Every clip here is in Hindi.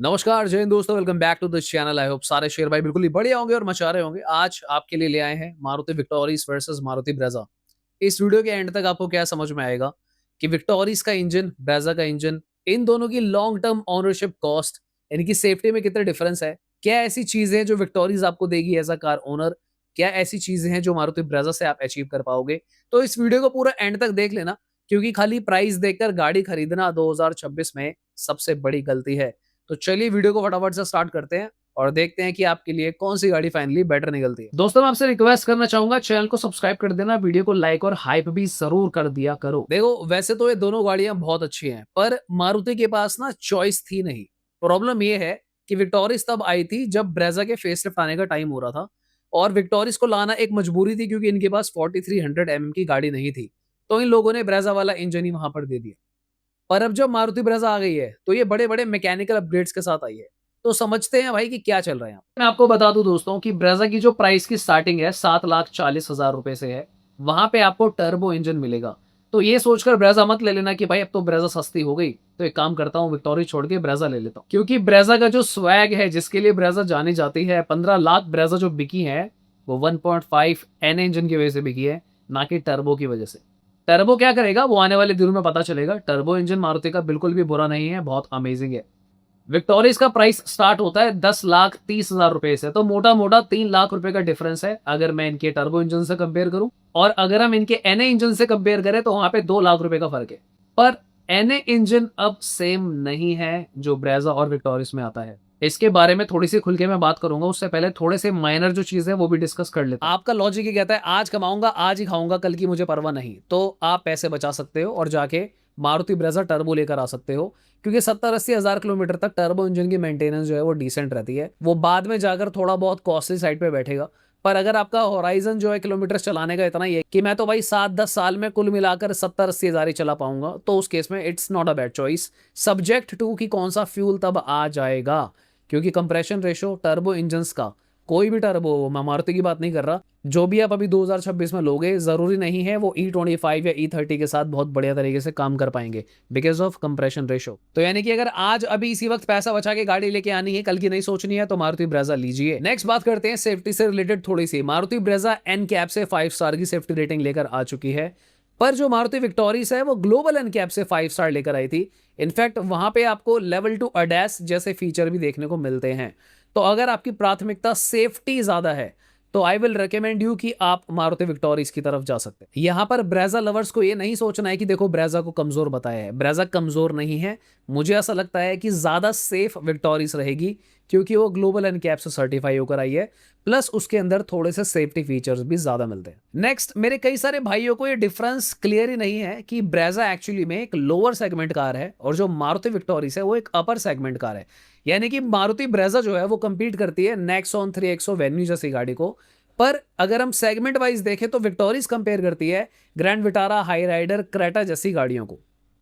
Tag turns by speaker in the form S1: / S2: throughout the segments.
S1: नमस्कार जय हिंद दोस्तों, welcome back to this channel. I hope सारे शेर भाई बिल्कुल ही बढ़िया होंगे और मचा रहे होंगे। आज आपके लिए ले आए हैं Maruti Victoris versus Maruti Brezza. इस वीडियो के एंड तक आपको क्या समझ में आएगा कि विक्टोरिस का इंजन, ब्रेजा का इंजन, इन दोनों की लॉन्ग टर्म ओनरशिप कॉस्ट, इनकी सेफ्टी में कितना डिफरेंस है। क्या ऐसी चीजें हैं जो विक्टोरिस आपको देगी एज अ कार ओनर, क्या ऐसी चीजें हैं जो मारुति ब्रेजा से आप अचीव कर पाओगे। तो इस वीडियो को पूरा एंड तक देख लेना, क्योंकि खाली प्राइस देखकर गाड़ी खरीदना 2026 में सबसे बड़ी गलती है। तो चलिए वीडियो को फटाफट से स्टार्ट करते हैं और देखते हैं कि आपके लिए कौन सी गाड़ी फाइनली बेटर निकलती है। दोस्तों मैं आपसे रिक्वेस्ट करना चाहूंगा, चैनल को सब्सक्राइब कर देना, वीडियो को लाइक और हाइप भी जरूर कर दिया करो। देखो वैसे तो ये दोनों गाड़ियां बहुत अच्छी हैं, पर मारुति के पास ना चॉइस थी नहीं। प्रॉब्लम ये है कि विक्टोरिस तब आई थी जब ब्रेजा के फेसलिफ्ट आने का टाइम हो रहा था, और विक्टोरिस को लाना एक मजबूरी थी क्योंकि इनके पास 4300 mm की गाड़ी नहीं थी। तो इन लोगों ने ब्रेजा वाला इंजन ही वहां पर दे दिया। पर अब जब मारुति ब्रेजा आ गई है तो ये बड़े-बड़े मैकेनिकल अपग्रेड्स के साथ आई है। तो समझते हैं भाई कि क्या चल रहा है यहाँ। मैं आपको बता दूं दोस्तों कि ब्रेजा की जो प्राइस की स्टार्टिंग है 7,40,000 रुपए से है। वहां पे आपको टर्बो इंजन मिलेगा। तो ये सोचकर ब्रेजा मत ले लेना कि भाई अब तो ब्रेजा सस्ती हो गई, तो एक काम करता हूँ विक्टोरिया छोड़ के ब्रेजा ले लेता हूँ। क्योंकि ब्रेजा का जो स्वैग है, जिसके लिए ब्रेजा जानी जाती है, 15 लाख ब्रेजा जो बिकी है वो 1.5 एन इंजन की वजह से बिकी है, ना कि टर्बो की वजह से। टर्बो क्या करेगा वो आने वाले दिनों में पता चलेगा। टर्बो इंजन मारुति का बिल्कुल भी बुरा नहीं है, बहुत अमेजिंग है। विक्टोरियस का प्राइस स्टार्ट होता है 10,30,000 रुपए से, तो मोटा मोटा 3 लाख रुपए का डिफरेंस है अगर मैं इनके टर्बो इंजन से कंपेयर करूं। और अगर हम इनके एनए इंजन से कंपेयर करें तो वहां पे 2 लाख रुपए का फर्क है। पर एनए इंजन अब सेम नहीं है जो ब्रेजा और विक्टोरियस में आता है। इसके बारे में थोड़ी सी खुल के मैं बात करूंगा, उससे पहले थोड़े से माइनर जो चीजें हैं वो भी डिस्कस कर लेते हैं। आपका लॉजिक ये कहता है आज कमाऊंगा आज ही खाऊंगा, कल की मुझे परवाह नहीं, तो आप पैसे बचा सकते हो और जाके मारुति ब्रेजा टर्बो लेकर आ सकते हो। क्योंकि 70-80 हजार किलोमीटर तक टर्बो इंजन की मेंटेनेंस जो है वो डिसेंट रहती है। वो बाद में जाकर थोड़ा बहुत कॉस्टली साइड पे बैठेगा। पर अगर आपका होराइजन जो है किलोमीटर चलाने का इतना ही है कि मैं तो भाई 7-10 साल में कुल मिलाकर 70-80 हजार ही चला पाऊंगा, तो उस केस में it's not a bad choice, subject to कि कौन सा फ्यूल तब आ जाएगा। क्योंकि कंप्रेशन रेशो टर्बो इंजन्स का, कोई भी टर्बो हो, मैं मारुति की बात नहीं कर रहा, जो भी आप अभी 2026 में लोगे जरूरी नहीं है वो E25 या E30 के साथ बहुत बढ़िया तरीके से काम कर पाएंगे बिकॉज ऑफ कंप्रेशन रेशो। तो यानी कि अगर आज अभी इसी वक्त पैसा बचा के गाड़ी लेके आनी है, कल की नहीं सोचनी है, तो मारुति ब्रेजा लीजिए। नेक्स्ट बात करते हैं सेफ्टी से रिलेटेड थोड़ी सी। मारुति ब्रेजा एनकैप से 5 स्टार की सेफ्टी रेटिंग लेकर आ चुकी है, पर जो मारुति विक्टोरियस है वो ग्लोबल एनकैप से 5 स्टार लेकर आई थी। इनफैक्ट वहां पे आपको लेवल 2 अडैस जैसे फीचर भी देखने को मिलते हैं। तो अगर आपकी प्राथमिकता सेफ्टी ज्यादा है तो आई विल रिकमेंड यू कि आप मारुति विक्टोरियस की तरफ जा सकते हैं। यहां पर ब्रेजा लवर्स को ये नहीं सोचना है कि देखो ब्रेजा को कमजोर बताया है, ब्रेजा कमजोर नहीं है। मुझे ऐसा लगता है कि ज्यादा सेफ विक्टोरियस रहेगी क्योंकि वो ग्लोबल एनकैप से सर्टिफाई होकर आई है, प्लस उसके अंदर थोड़े से सेफ्टी फीचर्स भी ज्यादा मिलते हैं। नेक्स्ट, मेरे कई सारे भाइयों को ये डिफरेंस क्लियर ही नहीं है कि ब्रेजा एक्चुअली में एक लोअर सेगमेंट कार है और जो मारुति विक्टोरियस है वो एक अपर सेगमेंट कार है। यानी कि मारुति ब्रेजा जो है वो कंपीट करती है नेक्सॉन 3XO वेन्यू जैसी गाड़ी को। पर अगर हम सेगमेंट वाइज देखें तो विक्टोरियस कंपेयर करती है Grand Vitara, Hyryder, Creta जैसी गाड़ियों को,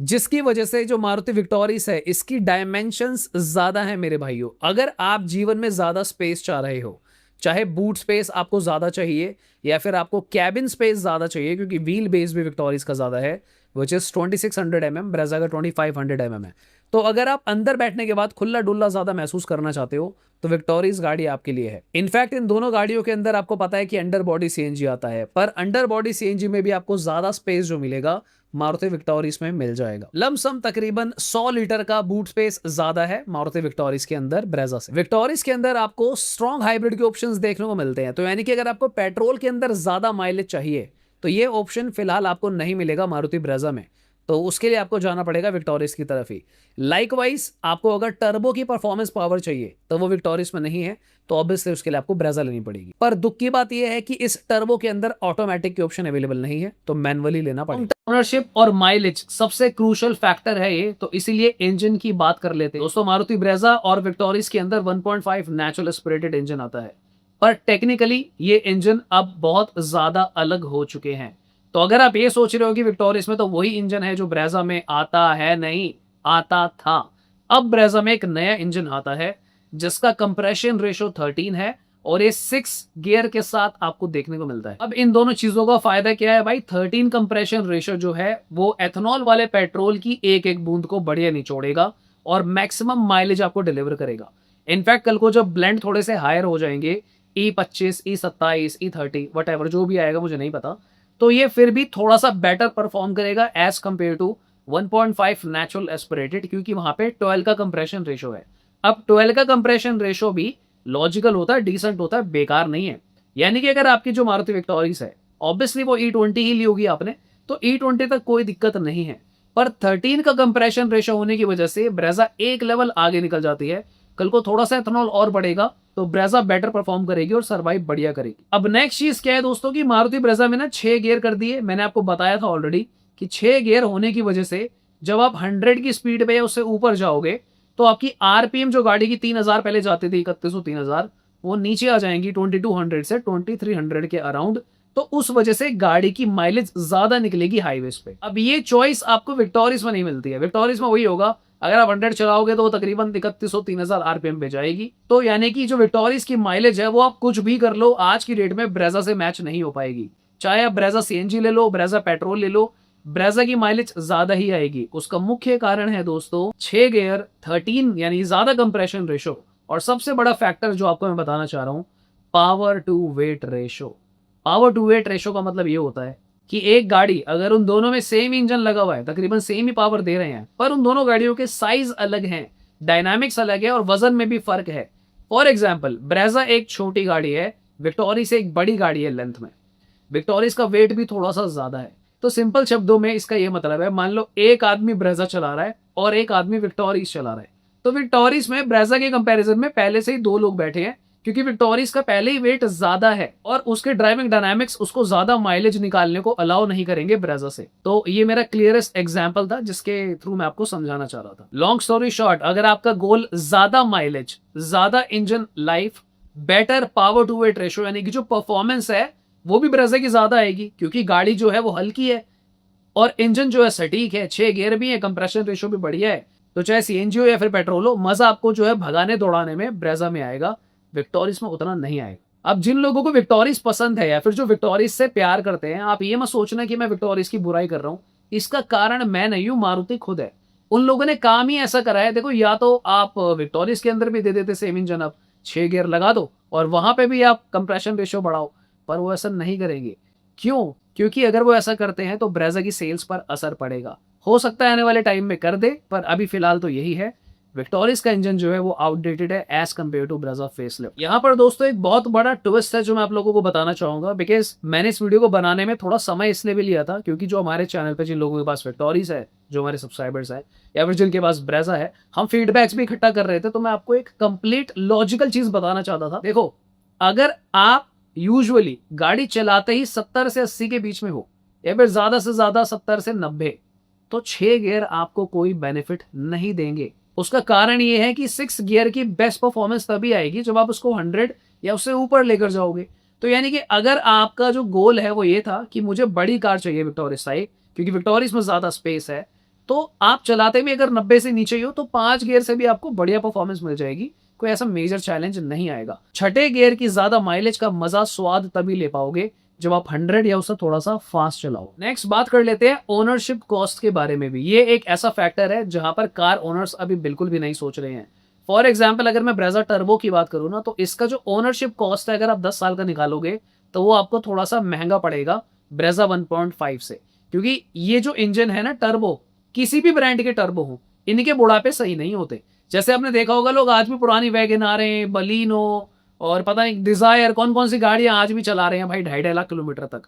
S1: जिसकी वजह से जो मारुति विक्टोरियस है इसकी डायमेंशंस ज्यादा है मेरे भाइयों। अगर आप जीवन में ज्यादा स्पेस चाह रहे हो, चाहे बूट स्पेस आपको ज्यादा चाहिए या फिर आपको कैबिन स्पेस ज्यादा चाहिए, क्योंकि व्हील बेस भी विक्टोरियस का ज्यादा है विच इज 2600 mm, ब्रेजा का 2500 mm है। तो अगर आप अंदर बैठने के बाद खुला डुल्ला ज्यादा महसूस करना चाहते हो तो विक्टोरियस गाड़ी आपके लिए है। इनफैक्ट इन दोनों गाड़ियों के अंदर आपको पता है कि अंडर बॉडी सीएनजी आता है, पर अंडर बॉडी सीएनजी में भी आपको ज्यादा स्पेस जो मिलेगा मारुति विक्टोरियस में मिल जाएगा। लमसम तकरीबन 100 लीटर का बूट स्पेस ज्यादा है मारुति विक्टोरियस के अंदर ब्रेजा से। विक्टोरियस के अंदर आपको स्ट्रॉन्ग हाइब्रिड के ऑप्शंस देखने को मिलते हैं, तो यानी कि अगर आपको पेट्रोल के अंदर ज्यादा माइलेज चाहिए तो ये ऑप्शन फिलहाल आपको नहीं मिलेगा मारुति ब्रेजा में, तो उसके लिए आपको जाना पड़ेगा विक्टोरियस की तरफ ही। लाइकवाइज आपको अगर टर्बो की परफॉर्मेंस पावर चाहिए तो वो विक्टोरियस में नहीं है, तो ऑब्वियसली उसके लिए आपको ब्रेजा लेनी पड़ेगी। पर दुख की बात यह है कि इस टर्बो के अंदर ऑटोमेटिक की ऑप्शन अवेलेबल नहीं है, तो मैनुअली लेना पड़ेगा। ओनरशिप और माइलेज सबसे क्रूशियल फैक्टर है ये, तो इसीलिए इंजन की बात कर लेते हैं दोस्तों। मारुति ब्रेजा और विक्टोरियस के अंदर 1.5 नेचुरल एस्पिरेटेड इंजन आता है, पर टेक्निकली ये इंजन अब बहुत ज्यादा अलग हो चुके हैं। तो अगर आप ये सोच रहे हो कि विक्टोरियस में तो वही इंजन है जो ब्रेजा में आता है, नहीं आता था। अब ब्रेजा में एक नया इंजन आता है जिसका कंप्रेशन रेशो 13 है और ये 6 गियर के साथ आपको देखने को मिलता है। अब इन दोनों चीजों का फायदा क्या है भाई? 13 कंप्रेशन रेशो जो है वो एथेनॉल वाले पेट्रोल की एक एक बूंद को बढ़िया निचोड़ेगा और मैक्सिमम माइलेज आपको डिलीवर करेगा। इनफैक्ट कल को जब ब्लेंड थोड़े से हायर हो जाएंगे, E25, E27, E30 वटएवर जो भी आएगा मुझे नहीं पता, तो ये फिर भी थोड़ा सा बेटर परफॉर्म करेगा as compare to 1.5 natural aspirated, क्योंकि वहां पे 12 का कंप्रेशन रेशो है। अब 12 का कंप्रेशन रेशो भी लॉजिकल होता है, डिसेंट होता है, बेकार नहीं है। यानी कि अगर आपकी जो मारुति विक्टोरिस है, ऑब्वियसली वो E20 ही ली होगी आपने, तो E20 तक कोई दिक्कत नहीं है। पर 13 का कंप्रेशन रेशो होने की वजह से ब्रेजा एक लेवल आगे निकल जाती है। कल को थोड़ा सा एथेनॉल और बढ़ेगा तो ब्रेजा बेटर परफॉर्म करेगी और सर्वाइव बढ़िया करेगी। अब नेक्स्ट चीज क्या है दोस्तों की मारुति ब्रेजा में ना 6 गियर कर दिए। मैंने आपको बताया था ऑलरेडी कि 6 गियर होने की वजह से जब आप 100 की स्पीड पे या उससे ऊपर जाओगे तो आपकी आरपीएम जो गाड़ी की 3000 पहले जाती थी, 3100 3000, वो नीचे आ जाएंगी 2200 से 2300 के अराउंड। तो उस वजह से गाड़ी की माइलेज ज्यादा निकलेगी हाईवेज पे। अब ये चॉइस आपको विक्टोरिस में नहीं मिलती है। विक्टोरिस में वही होगा, अगर आप 100 चलाओगे तो वो तकरीबन 3100 3000 आरपीएम पे जाएगी। तो यानी कि जो विक्टोरिस की माइलेज है वो आप कुछ भी कर लो, आज की डेट में ब्रेजा से मैच नहीं हो पाएगी। चाहे आप ब्रेजा सीएनजी ले लो, ब्रेजा पेट्रोल ले लो, ब्रेजा की माइलेज ज्यादा ही आएगी। उसका मुख्य कारण है दोस्तों 6 गियर, 13 यानी ज्यादा कंप्रेशन रेशो, और सबसे बड़ा फैक्टर जो आपको मैं बताना चाह रहा हूं, power to weight ratio. Power to weight ratio का मतलब ये होता है कि एक गाड़ी अगर उन दोनों में सेम इंजन लगा हुआ है, तकरीबन सेम ही पावर दे रहे हैं, पर उन दोनों गाड़ियों के साइज अलग हैं, डायनामिक्स अलग है और वजन में भी फर्क है। फॉर एग्जाम्पल, ब्रेजा एक छोटी गाड़ी है, विक्टोरिस एक बड़ी गाड़ी है लेंथ में, विक्टोरिस का वेट भी थोड़ा सा ज्यादा है। तो सिंपल शब्दों में इसका यह मतलब है, मान लो एक आदमी ब्रेजा चला रहा है और एक आदमी विक्टोरिस चला रहा है, तो विक्टोरिस में ब्रेजा के कंपैरिजन में पहले से ही 2 लोग बैठे हैं, क्योंकि विक्टोरिस का पहले ही वेट ज्यादा है और उसके ड्राइविंग डायनामिक्स उसको ज्यादा माइलेज निकालने को अलाउ नहीं करेंगे ब्रेजा से। तो ये मेरा क्लियरेस्ट एग्जांपल था जिसके थ्रू मैं आपको समझाना चाह रहा था। लॉन्ग स्टोरी शॉर्ट, अगर आपका गोल ज्यादा माइलेज, ज्यादा engine life, better power to weight ratio, यानी कि जो परफॉर्मेंस है वो भी ब्रेजा की ज्यादा आएगी, क्योंकि गाड़ी जो है वो हल्की है और इंजन जो है सटीक है, 6 गियर भी है, कंप्रेशन रेशो भी बढ़िया है। तो चाहे सीएनजी हो या फिर पेट्रोल हो, मजा आपको जो है भगाने दौड़ाने में ब्रेजा में आएगा, विक्टोरिस में उतना नहीं आएगा। अब जिन लोगों को विक्टोरिस पसंद है या फिर जो विक्टोरिस से प्यार करते हैं, आप ये मत सोचना कि मैं विक्टोरिस की बुराई कर रहा हूं। इसका कारण मैं नहीं हूं, मारुति खुद है। उन लोगों ने काम ही ऐसा करा है। देखो, या तो आप विक्टोरिस के अंदर भी दे देते सेम इंजन, अब 6 गियर लगा दो और वहां पे भी आप कंप्रेशन रेशियो बढ़ाओ, पर वो ऐसा नहीं करेंगे। क्यों? क्योंकि अगर वो ऐसा करते हैं तो ब्रेजा की सेल्स पर असर पड़ेगा। हो सकता है आने वाले टाइम में कर दे, पर अभी फिलहाल तो यही है, विक्टोरिस का इंजन जो है वो आउटडेटेड है as compare to Brezza facelift. यहाँ पर दोस्तों एक बहुत बड़ा ट्विस्ट है जो मैं आप लोगों को बताना चाहूंगा, बिकॉज मैंने इस वीडियो को बनाने में थोड़ा समय इसलिए भी लिया था क्योंकि जो हमारे चैनल पे जिन लोगों के पास विक्टोरिस है, जो हमारे सब्सक्राइबर्स है या फिर जिनके पास ब्रेजा है, हम फीडबैक्स भी इकट्ठा कर रहे थे। तो मैं आपको एक कंप्लीट लॉजिकल चीज बताना चाहता था। देखो, अगर आप यूजुअली गाड़ी चलाते ही 70 से 80 के बीच में हो या फिर ज्यादा से ज्यादा 70 से 90, तो 6 गियर आपको कोई बेनिफिट नहीं देंगे। उसका कारण ये है कि 6 गियर की बेस्ट परफॉर्मेंस तभी आएगी जब आप उसको 100 या उससे ऊपर लेकर जाओगे। तो यानी कि अगर आपका जो गोल है वो ये था कि मुझे बड़ी कार चाहिए विक्टोरिस टाइप, क्योंकि विक्टोरिस में ज्यादा स्पेस है, तो आप चलाते भी अगर 90 से नीचे ही हो तो 5 गियर से भी आपको बढ़िया परफॉर्मेंस मिल जाएगी, कोई ऐसा मेजर चैलेंज नहीं आएगा। छठे गियर की ज्यादा माइलेज का मजा, स्वाद तभी ले पाओगे जब आप 100 या उससे थोड़ा सा फास्ट चलाओ। नेक्स्ट बात कर लेते हैं ओनरशिप कॉस्ट के बारे में भी। ये एक ऐसा फैक्टर है जहां पर कार ओनर्स अभी बिल्कुल भी नहीं सोच रहे हैं। फॉर एग्जाम्पल, अगर मैं ब्रेजा टर्बो की बात करूं ना, तो इसका जो ओनरशिप कॉस्ट है, अगर आप 10 साल का निकालोगे तो वो आपको थोड़ा सा महंगा पड़ेगा ब्रेजा 1.5 से, क्योंकि ये जो इंजन है ना टर्बो, किसी भी ब्रांड के टर्बो हो, इनके बुढ़ापे सही नहीं होते। जैसे आपने देखा होगा, लोग आज भी पुरानी वैगन आ रहे हैं, बलिनो और पता नहीं डिजायर, कौन कौन सी गाड़ियां आज भी चला रहे हैं भाई 2.5 लाख किलोमीटर तक।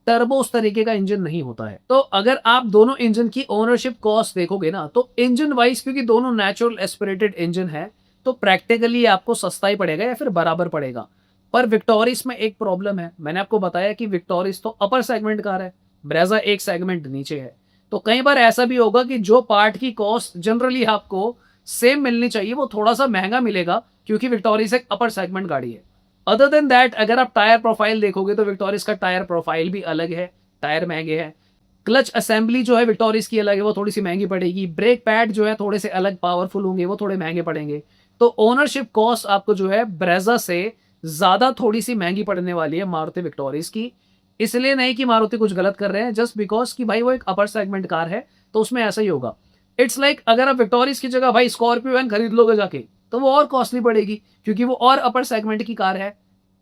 S1: टर्बो उस तरीके का इंजन नहीं होता है। तो अगर आप दोनों इंजन की ओनरशिप कॉस्ट देखोगे ना, तो इंजन वाइज, क्योंकि दोनों नेचुरल एस्पिरेटेड इंजन है, तो प्रैक्टिकली आपको सस्ता ही पड़ेगा या फिर बराबर पड़ेगा। पर विक्टोरिस में एक प्रॉब्लम है। मैंने आपको बताया कि विक्टोरिस तो अपर सेगमेंट कार है, ब्रेजा एक सेगमेंट नीचे है। तो कई बार ऐसा भी होगा कि जो पार्ट की कॉस्ट जनरली आपको सेम मिलनी चाहिए वो थोड़ा सा महंगा मिलेगा, क्योंकि विक्टोरिस एक अपर सेगमेंट गाड़ी है। अदर देन दैट, अगर आप टायर प्रोफाइल देखोगे तो विक्टोरिस का टायर प्रोफाइल भी अलग है, टायर महंगे हैं। क्लच असेंबली जो है विक्टोरिस की अलग है, वो थोड़ी सी महंगी पड़ेगी। ब्रेक पैड जो है थोड़े से अलग पावरफुल होंगे, वो थोड़े महंगे पड़ेंगे। तो ओनरशिप कॉस्ट आपको जो है ब्रेजा से ज्यादा थोड़ी सी महंगी पड़ने वाली है मारुति विक्टोरिस की। इसलिए नहीं कि मारुति कुछ गलत कर रहे हैं, जस्ट बिकॉज कि भाई वो एक अपर सेगमेंट कार है, तो उसमें ऐसा ही होगा। इट्स लाइक अगर आप विक्टोरियस की जगह भाई स्कॉर्पियो एन खरीद लोगे जाके, तो वो और कॉस्टली पड़ेगी क्योंकि वो और अपर सेगमेंट की कार है।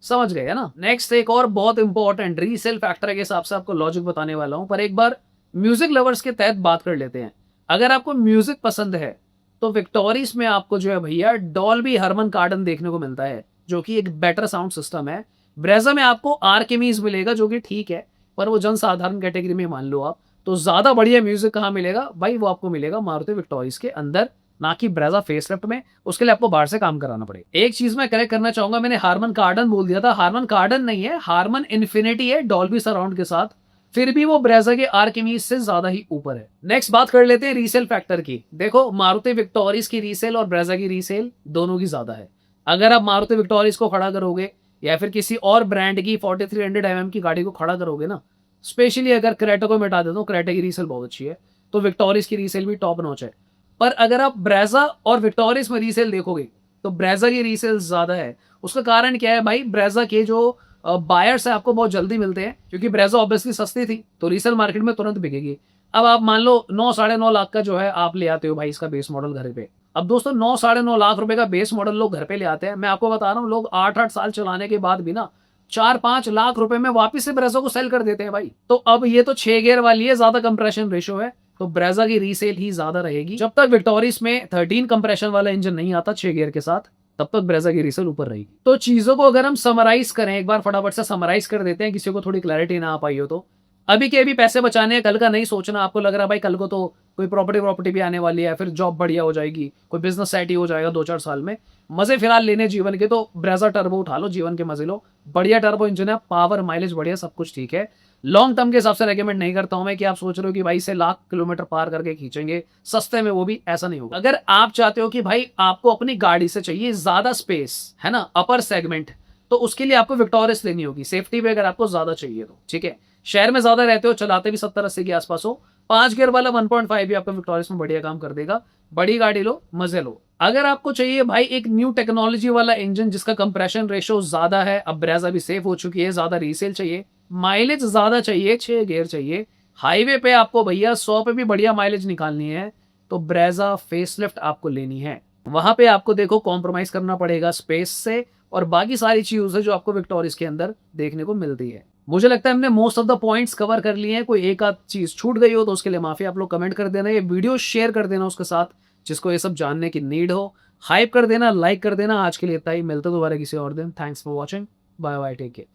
S1: समझ गए है ना? नेक्स्ट एक और बहुत इंपॉर्टेंट रीसेल फैक्टर के हिसाब से आपको लॉजिक बताने वाला हूं, पर एक बार म्यूजिक लवर्स के तहत बात कर लेते हैं। अगर आपको म्यूजिक पसंद है तो विक्टोरियस में आपको जो है भैया डॉल्बी हरमन कार्डन देखने को मिलता है, जो कि एक बेटर साउंड सिस्टम है। ब्रेजा में आपको आर्केमीज मिलेगा, जो कि ठीक है, पर वो जनसाधारण कैटेगरी में मान लो आप। तो ज्यादा बढ़िया म्यूजिक कहाँ मिलेगा भाई? वो आपको मिलेगा मारुति विक्टोरियस के अंदर, ना कि ब्रेजा फेसलिफ्ट में। उसके लिए आपको बाहर से काम कराना पड़ेगा। एक चीज मैं करेक्ट करना चाहूंगा, मैंने हारमन कार्डन बोल दिया था, हारमन कार्डन नहीं है, हारमन इन्फिनिटी है डॉल्बी सराउंड के साथ। फिर भी वो ब्रेजा के आर्किमीज से ज्यादा ही ऊपर है। नेक्स्ट बात कर लेते हैं रीसेल फैक्टर की। देखो मारुति विक्टोरियस की रीसेल और ब्रेजा की रीसेल दोनों की ज्यादा है। अगर आप मारुति विक्टोरियस को खड़ा करोगे या फिर किसी और ब्रांड की 4300 mm की गाड़ी को खड़ा करोगे ना, स्पेशली अगर क्रेटा को मिटा देता हूँ, क्रेटा की रीसेल बहुत अच्छी है, तो विक्टोरियस की रीसेल भी टॉप नॉच है। पर अगर आप ब्रेजा और विक्टोरियस में रीसेल देखोगे तो ब्रेजा की रीसेल ज्यादा है। उसका कारण क्या है भाई? ब्रेजा के जो बायर्स है आपको बहुत जल्दी मिलते हैं, क्योंकि ब्रेजा ऑब्वियसली सस्ती थी तो रीसेल मार्केट में तुरंत बिकेगी। अब आप मान लो 9-9.5 लाख का जो है आप ले आते हो भाई इसका बेस मॉडल घर पे। अब दोस्तों 9-9.5 लाख रुपए का बेस मॉडल लोग घर पे ले आते हैं। मैं आपको बता रहा हूँ, लोग 8-8 साल चलाने के बाद भी ना 4-5 लाख रुपए में वापिस से ब्रेजा को सेल कर देते हैं भाई। तो अब ये तो 6 गियर वाली है, ज्यादा कंप्रेशन रेशो है, तो ब्रेजा की रीसेल ही ज्यादा रहेगी। जब तक विक्टोरियस में 13 कंप्रेशन वाला इंजन नहीं आता 6 गियर के साथ, तब तक ब्रेजा की रीसेल ऊपर रहेगी। तो चीजों को अगर हम समराइज करें, एक बार फटाफट से समराइज कर देते हैं, किसी को थोड़ी क्लैरिटी ना आ पाई हो तो। अभी के अभी पैसे बचाने हैं, कल का नहीं सोचना। आपको लग रहा है भाई कल को तो कोई प्रॉपर्टी भी आने वाली है, फिर जॉब बढ़िया हो जाएगी, कोई बिजनेस सेट ही हो जाएगा 2-4 साल में। मजे फिलहाल लेने जीवन के, तो ब्रेजा टर्बो उठा लो, जीवन के मजे लो। बढ़िया टर्बो इंजन है, पावर माइलेज बढ़िया, सब कुछ ठीक है। लॉन्ग टर्म के हिसाब से रेकमेंड नहीं करता हूं मैं कि आप सोच रहे हो कि भाई इसे लाख किलोमीटर पार करके खींचेंगे सस्ते में, वो भी ऐसा नहीं होगा। अगर आप चाहते हो कि भाई आपको अपनी गाड़ी से चाहिए ज्यादा स्पेस, है ना, अपर सेगमेंट, तो उसके लिए आपको विक्टोरियस लेनी होगी। सेफ्टी पे अगर आपको ज्यादा चाहिए तो ठीक है, शहर में ज्यादा रहते हो, चलाते भी 70-80 के आसपास हो, 5 गियर वाला 1.5 भी आपको विक्टोरियस में बढ़िया काम कर देगा। बड़ी गाड़ी लो, मजे लो। अगर आपको चाहिए भाई एक न्यू टेक्नोलॉजी वाला इंजन जिसका कंप्रेशन रेशो ज्यादा है, अब ब्रेजा भी सेफ हो चुकी है, ज्यादा रीसेल चाहिए, माइलेज ज्यादा चाहिए, 6 गियर चाहिए, हाईवे पे आपको भैया 100 पे भी बढ़िया माइलेज निकालनी है, तो ब्रेजा फेसलिफ्ट आपको लेनी है। वहां पे आपको देखो कॉम्प्रोमाइज करना पड़ेगा स्पेस से, और बाकी सारी चीजें जो आपको विक्टोरियस के अंदर देखने को मिलती है। मुझे लगता है हमने most of the points cover कर लिए हैं। कोई एक आध चीज छूट गई हो तो उसके लिए माफी, आप लोग कमेंट कर देना, ये वीडियो शेयर कर देना उसके साथ जिसको ये सब जानने की नीड हो, हाइप कर देना, लाइक कर देना। आज के लिए इतना ही, मिलते दोबारा किसी और दिन। Thanks for watching, bye bye, take care.